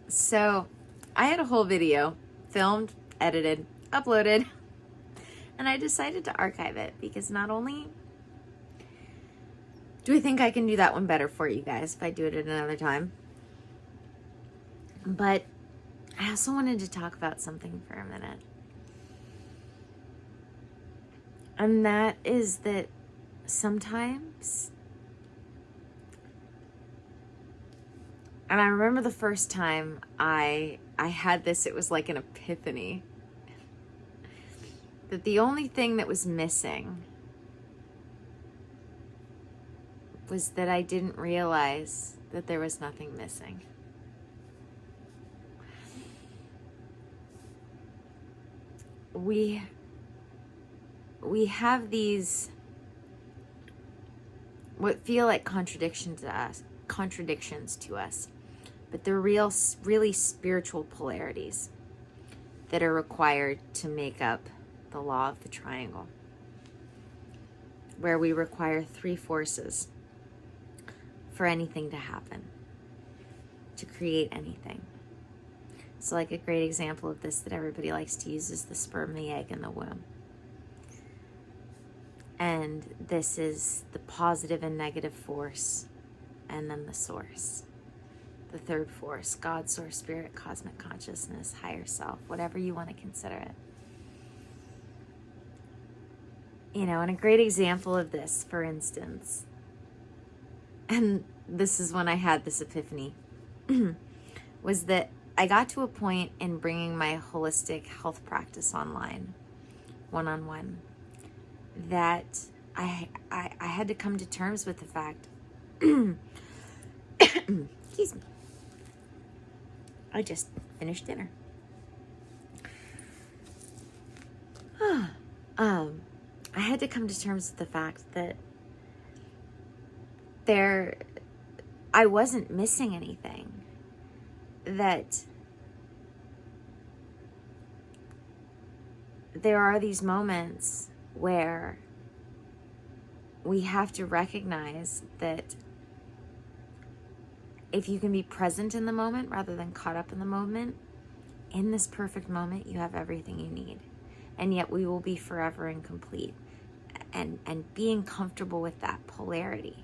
So I had a whole video filmed, edited, uploaded, and I decided to archive it because not only do I think I can do that one better for you guys if I do it at another time, but I also wanted to talk about something for a minute. And that is that sometimes, and I remember the first time I had this, it was like an epiphany, that the only thing that was missing was that I didn't realize that there was nothing missing. We have these what feel like contradictions to us, but they're really spiritual polarities that are required to make up the law of the triangle, where we require three forces for anything to happen, to create anything. So like a great example of this that everybody likes to use is the sperm, the egg, and the womb. And this is the positive and negative force, and then the source. The third force, God, source, spirit, cosmic consciousness, higher self, whatever you want to consider it. You know, and a great example of this, for instance, and this is when I had this epiphany, was that I got to a point in bringing my holistic health practice online, one-on-one, that I had to come to terms with the fact, excuse me, I just finished dinner. I had to come to terms with the fact that I wasn't missing anything, that there are these moments where we have to recognize that if you can be present in the moment rather than caught up in the moment, in this perfect moment, you have everything you need. And yet we will be forever incomplete. And being comfortable with that polarity,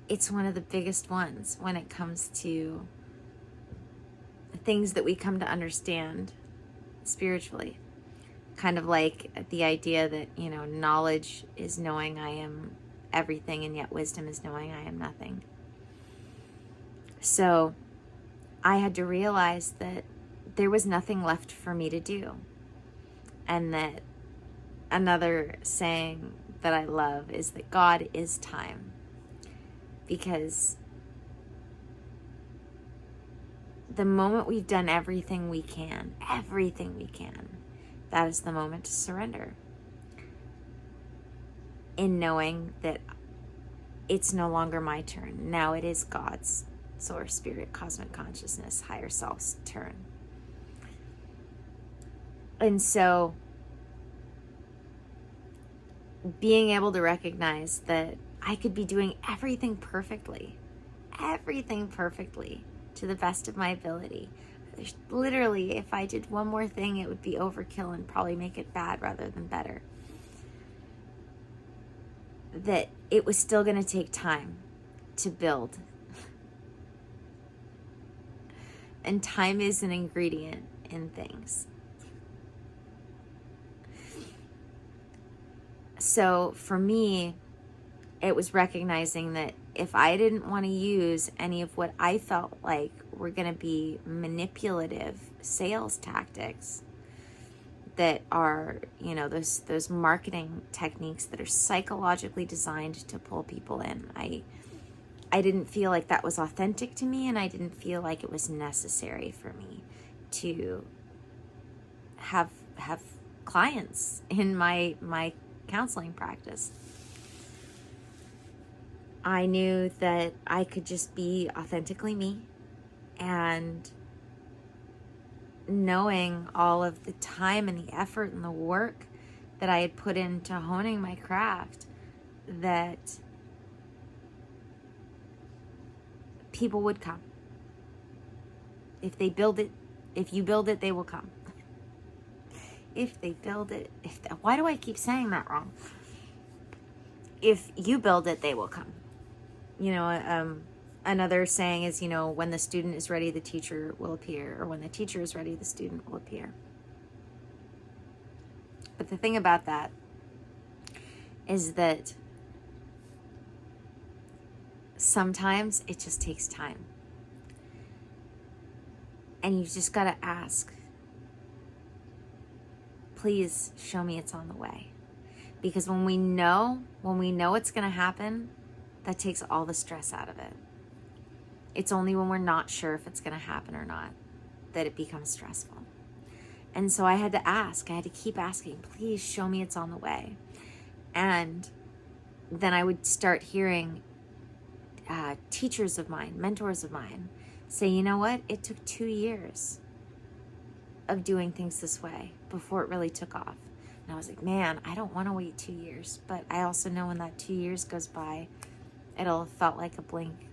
it's one of the biggest ones when it comes to things that we come to understand spiritually. Kind of like the idea that, you know, knowledge is knowing I am everything, and yet wisdom is knowing I am nothing. So I had to realize that there was nothing left for me to do. And that another saying that I love is that God is time. Because the moment we've done everything we can, that is the moment to surrender. In knowing that it's no longer my turn. Now it is God's source, spirit, cosmic consciousness, higher self's turn. And so being able to recognize that I could be doing everything perfectly to the best of my ability. Literally, if I did one more thing, it would be overkill and probably make it bad rather than better. That it was still going to take time to build. And time is an ingredient in things. So for me, it was recognizing that if I didn't want to use any of what I felt like were going to be manipulative sales tactics that are, you know, those marketing techniques that are psychologically designed to pull people in, I didn't feel like that was authentic to me, and I didn't feel like it was necessary for me to have clients in my counseling practice. I knew that I could just be authentically me, and knowing all of the time and the effort and the work that I had put into honing my craft, that people would come. If they build it, if you build it, they will come. If they build it, why do I keep saying that wrong? If you build it, they will come. Another saying is, when the student is ready, the teacher will appear, or when the teacher is ready, the student will appear. But the thing about that is that sometimes it just takes time. And you just got to ask, please show me it's on the way. Because when we know it's going to happen, that takes all the stress out of it. It's only when we're not sure if it's going to happen or not that it becomes stressful. And so I had to keep asking, please show me it's on the way. And then I would start hearing teachers of mine, mentors of mine, say, you know what? It took 2 years of doing things this way before it really took off. And I was like, man, I don't want to wait 2 years. But I also know when that 2 years goes by, it'll have felt like a blink.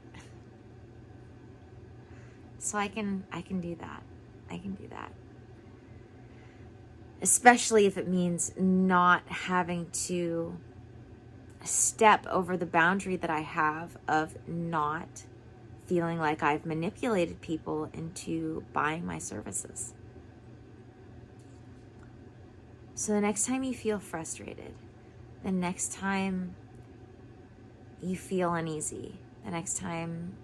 So I can do that. I can do that. Especially if it means not having to step over the boundary that I have of not feeling like I've manipulated people into buying my services. So the next time you feel frustrated, the next time you feel uneasy, the next time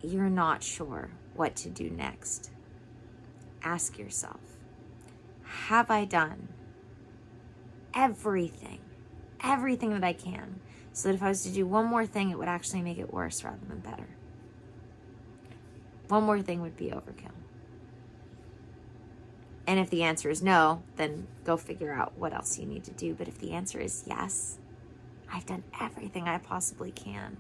you're not sure what to do next, ask yourself, have I done everything that I can, so that if I was to do one more thing, it would actually make it worse rather than better? One more thing would be overkill. And if the answer is no, then go figure out what else you need to do. But if the answer is yes, I've done everything I possibly can,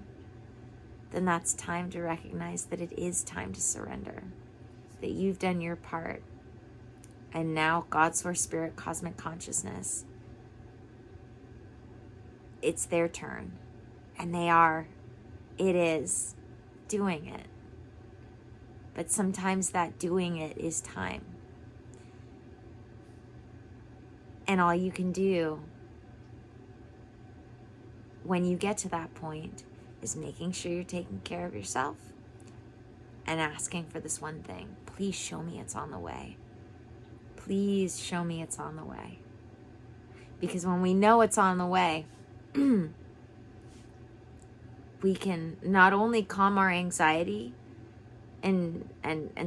then that's time to recognize that it is time to surrender, that you've done your part. And now God, Source, Spirit, Cosmic Consciousness, it's their turn. And it is doing it. But sometimes that doing it is time. And all you can do when you get to that point is making sure you're taking care of yourself and asking for this one thing. Please show me it's on the way. Please show me it's on the way. Because when we know it's on the way, we can not only calm our anxiety and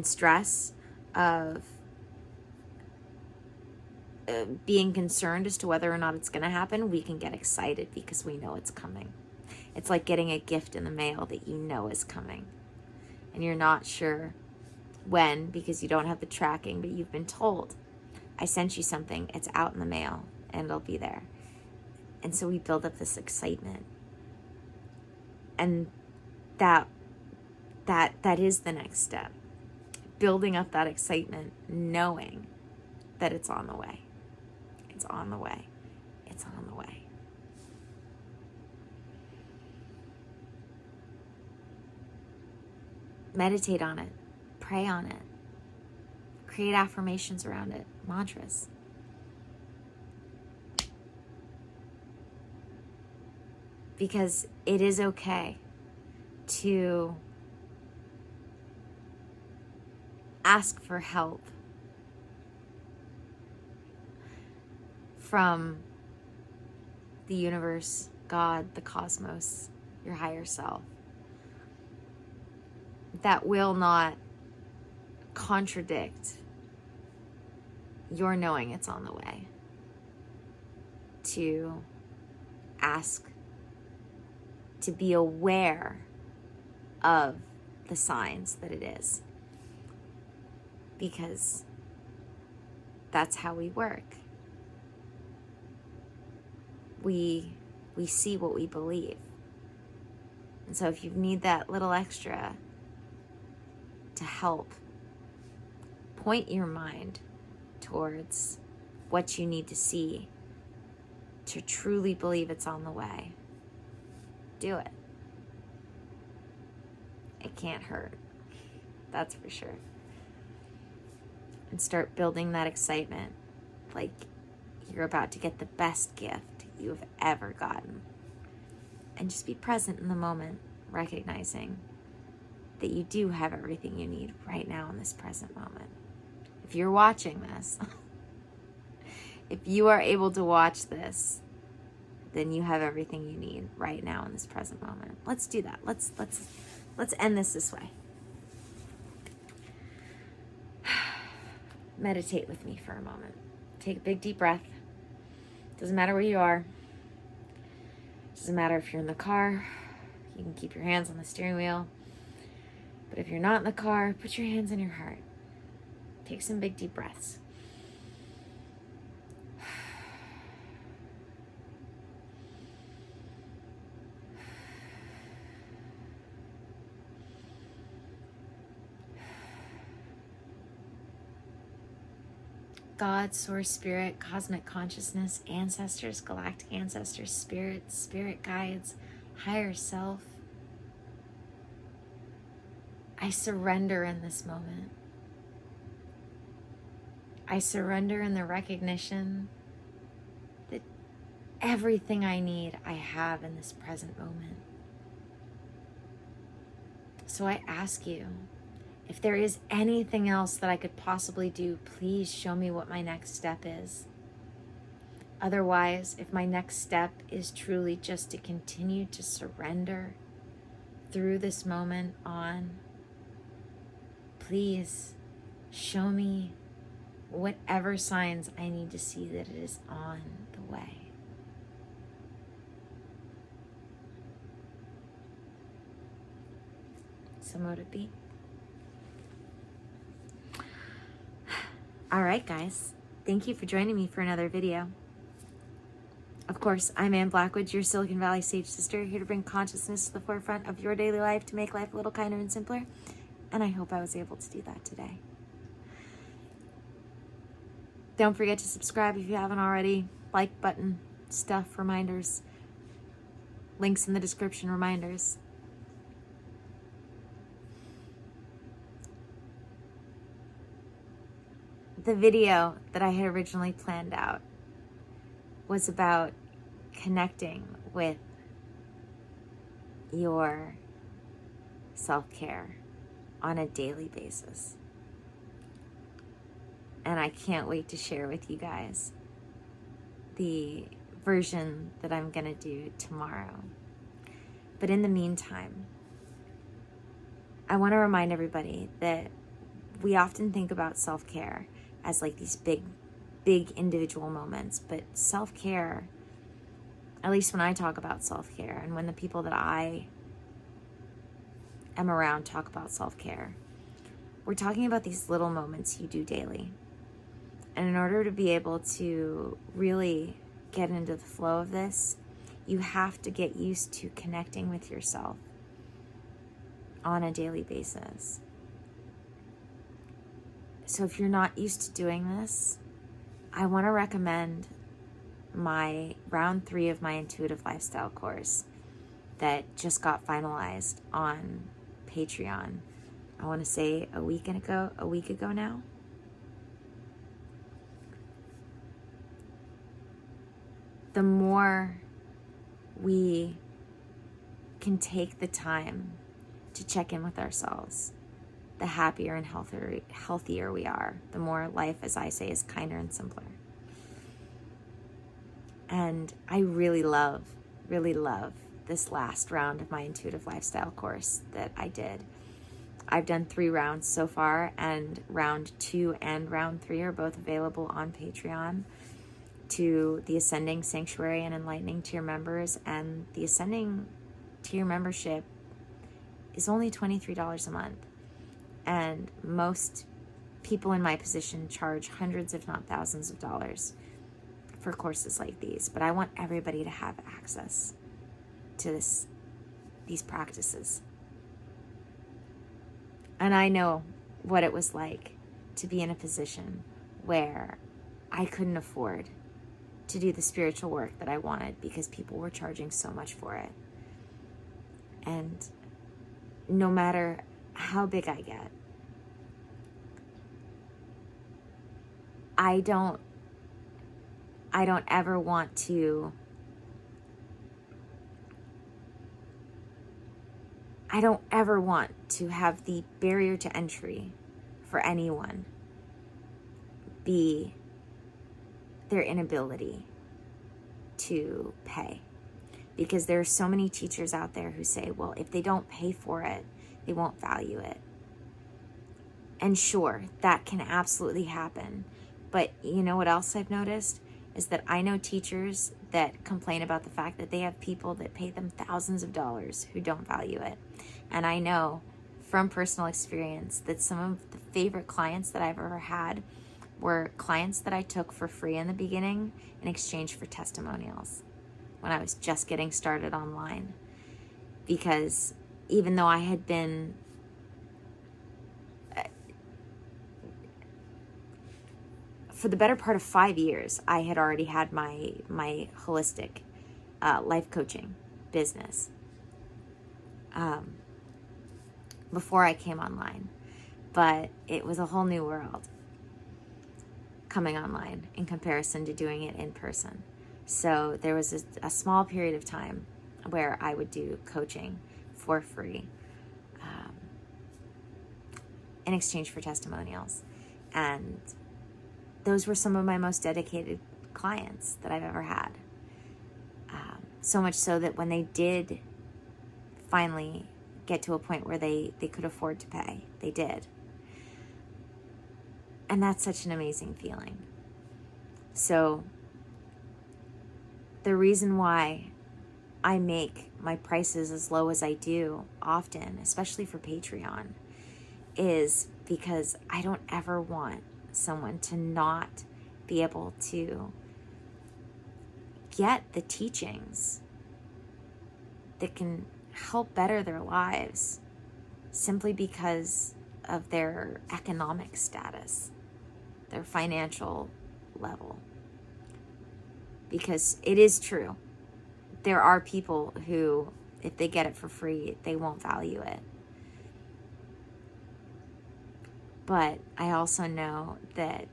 stress of being concerned as to whether or not it's going to happen, we can get excited because we know it's coming. It's like getting a gift in the mail that you know is coming. And you're not sure when because you don't have the tracking, but you've been told, I sent you something, it's out in the mail, and it'll be there. And so we build up this excitement. And that is the next step. Building up that excitement, knowing that it's on the way. It's on the way. It's on the way. Meditate on it. Pray on it. Create affirmations around it. Mantras. Because it is okay to ask for help from the universe, God, the cosmos, your higher self. That will not contradict your knowing it's on the way. To ask, to be aware of the signs that it is. Because that's how we work. We see what we believe. And so if you need that little extra to help point your mind towards what you need to see to truly believe it's on the way, do it. It can't hurt. That's for sure. And start building that excitement like you're about to get the best gift you have ever gotten. And just be present in the moment, recognizing that you do have everything you need right now in this present moment. If you're watching this, if you are able to watch this, then you have everything you need right now in this present moment. Let's do that. Let's end this way. Meditate with me for a moment. Take a big deep breath. Doesn't matter where you are. Doesn't matter if you're in the car. You can keep your hands on the steering wheel. But if you're not in the car, put your hands on your heart. Take some big deep breaths. God, source, spirit, cosmic consciousness, ancestors, galactic ancestors, spirit guides, higher self. I surrender in this moment. I surrender in the recognition that everything I need, I have in this present moment. So I ask you, if there is anything else that I could possibly do, please show me what my next step is. Otherwise, if my next step is truly just to continue to surrender through this moment on, please show me whatever signs I need to see that it is on the way. So mote it be. All right, guys. Thank you for joining me for another video. Of course, I'm Ann Blackwood, your Silicon Valley Sage Sister, here to bring consciousness to the forefront of your daily life to make life a little kinder and simpler. And I hope I was able to do that today. Don't forget to subscribe if you haven't already. Like button, stuff, reminders, links in the description, reminders. The video that I had originally planned out was about connecting with your self-care on a daily basis. And I can't wait to share with you guys the version that I'm gonna do tomorrow. But in the meantime, I wanna remind everybody that we often think about self-care as like these big individual moments, but self-care, at least when I talk about self-care and when the people that I am around talk about self-care, we're talking about these little moments you do daily. And in order to be able to really get into the flow of this, you have to get used to connecting with yourself on a daily basis. So if you're not used to doing this, I want to recommend my round 3 of my intuitive lifestyle course that just got finalized on Patreon. I want to say a week ago now. The more we can take the time to check in with ourselves, the happier and healthier we are. The more life, as I say, is kinder and simpler. And I really love this last round of my intuitive lifestyle course that I did. I've done 3 rounds so far, and round 2 and round 3 are both available on Patreon to the Ascending Sanctuary and Enlightening tier members. And the Ascending tier membership is only $23 a month. And most people in my position charge hundreds, if not thousands of dollars for courses like these. But I want everybody to have access to these practices. And I know what it was like to be in a position where I couldn't afford to do the spiritual work that I wanted because people were charging so much for it. And no matter how big I get, I don't ever want to, have the barrier to entry for anyone be their inability to pay. Because there are so many teachers out there who say, well, if they don't pay for it, they won't value it. And sure, that can absolutely happen. But you know what else I've noticed? Is that I know teachers that complain about the fact that they have people that pay them thousands of dollars who don't value it. And I know from personal experience that some of the favorite clients that I've ever had were clients that I took for free in the beginning in exchange for testimonials when I was just getting started online. Because even though I had been for the better part of 5 years, I had already had my holistic life coaching business before I came online. But it was a whole new world coming online in comparison to doing it in person. So there was a small period of time where I would do coaching for free in exchange for testimonials. And those were some of my most dedicated clients that I've ever had. So much so that when they did finally get to a point where they could afford to pay, they did. And that's such an amazing feeling. So the reason why I make my prices as low as I do often, especially for Patreon, is because I don't ever want someone to not be able to get the teachings that can help better their lives simply because of their economic status, their financial level. Because it is true, there are people who, if they get it for free, they won't value it. But I also know that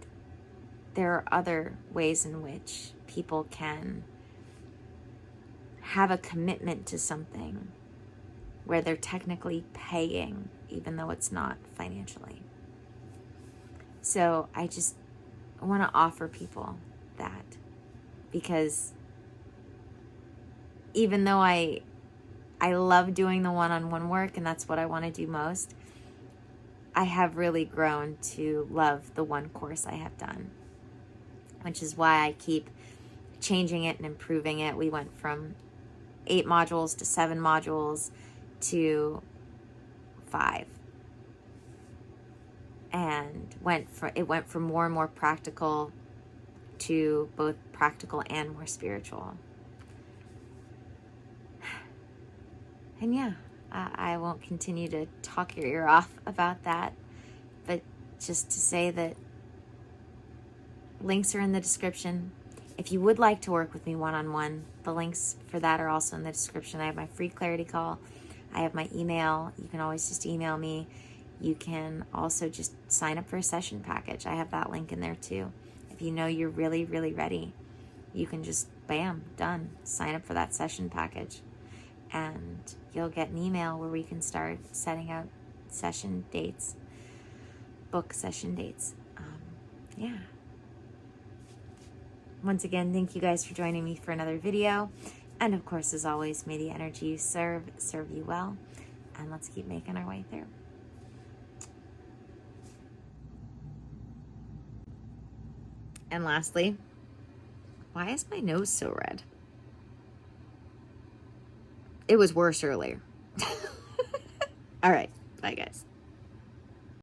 there are other ways in which people can have a commitment to something where they're technically paying, even though it's not financially. So I want to offer people that, because even though I love doing the one-on-one work, and that's what I want to do most, I have really grown to love the one course I have done, which is why I keep changing it and improving it. We went from 8 modules to 7 modules to 5. And it went from more and more practical to both practical and more spiritual. And yeah, I won't continue to talk your ear off about that, but just to say that links are in the description. If you would like to work with me one-on-one, the links for that are also in the description. I have my free clarity call. I have my email. You can always just email me. You can also just sign up for a session package. I have that link in there too. If you know you're really, really ready, you can just, bam, done. Sign up for that session package. And you'll get an email where we can start setting out session dates, book session dates. Yeah. Once again, thank you guys for joining me for another video. And of course, as always, may the energy you serve you well. And let's keep making our way through. And lastly, why is my nose so red? It was worse earlier. All right. Bye, guys.